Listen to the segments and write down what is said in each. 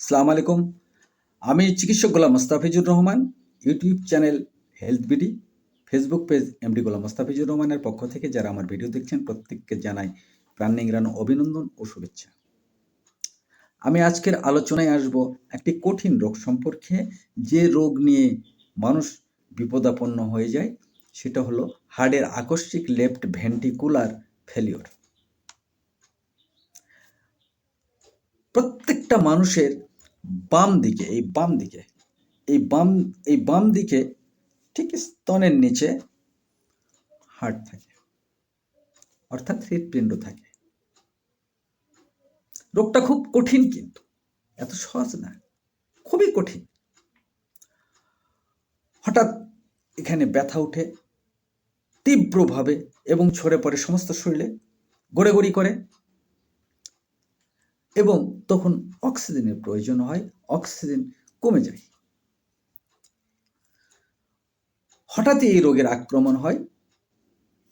আসসালামু আলাইকুম। আমি চিকিৎসক Golam Mostafizur Rahman. YouTube channel health BD, Facebook page MD Golam Mostafizur রহমানের পক্ষ থেকে যারা আমার ভিডিও দেখছেন প্রত্যেককে জানাই প্রাণ নিংড়ানো অভিনন্দন ও শুভেচ্ছা। আমি আজকের আলোচনায় আসব একটি কঠিন রোগ সম্পর্কে, যে রোগ নিয়ে মানুষ বিপদাপন্ন হয়ে যায়, সেটা হলো হার্টের আকস্মিক লেফট ভেন্ট্রিকুলার ফেলিওর। প্রত্যেকটা মানুষের বাম দিকে এই বাম দিকে ঠিক স্তনের নিচে হার্ট থাকে, অর্থাৎ হৃৎপিণ্ড থাকে। রোগটা খুব কঠিন, কিন্তু এত সহজ না, খুবই কঠিন। হঠাৎ এখানে ব্যথা উঠে তীব্রভাবে এবং ছড়ে পড়ে সমস্ত শরীরে, গড়েগড়ি করে, এবং তখন অক্সিজেনের প্রয়োজন হয়, অক্সিজেন কমে যায়। হঠাৎই এই রোগের আক্রমণ হয়,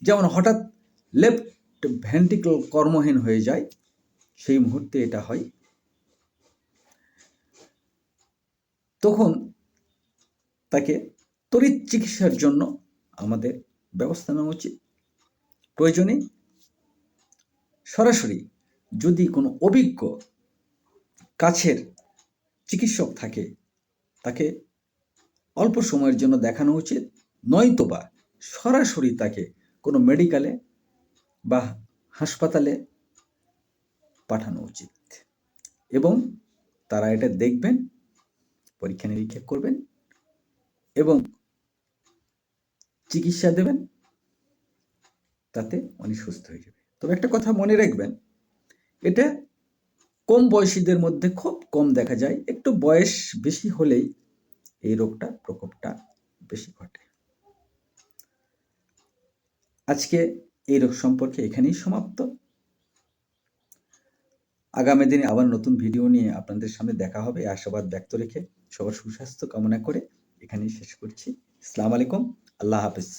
যেমন হঠাৎ লেফট ভেন্ট্রিকল কর্মহীন হয়ে যায়, সেই মুহূর্তে এটা হয়। তখন তাকে তড়িৎ চিকিৎসার জন্য আমাদের ব্যবস্থা নেওয়া উচিত। প্রয়োজনে সরাসরি যদি কোনো অভিজ্ঞ কাছের চিকিৎসক থাকে, তাকে অল্প সময়ের জন্য দেখানো উচিত, নয়তোবা সরাসরি তাকে কোনো মেডিকেলে বা হাসপাতালে পাঠানো উচিত, এবং তারা এটা দেখবেন, পরীক্ষা নিরীক্ষা করবেন এবং চিকিৎসা দেবেন, তাতে উনি সুস্থ হয়ে যাবে। তবে একটা কথা মনে রাখবেন, এটা কম বয়সীদের মধ্যে খুব কম দেখা যায়, একটু বয়স বেশি হলেই এই রোগটা প্রকোপটা বেশি ঘটে। আজকে এই রোগ সম্পর্কে এখানেই সমাপ্ত। আগামী দিনে আবার নতুন ভিডিও নিয়ে আপনাদের সামনে দেখা হবে, এই আশাবাদ ব্যক্ত রেখে সবার সুস্বাস্থ্য কামনা করে এখানেই শেষ করছি। আসসালামু আলাইকুম, আল্লাহ হাফেজ।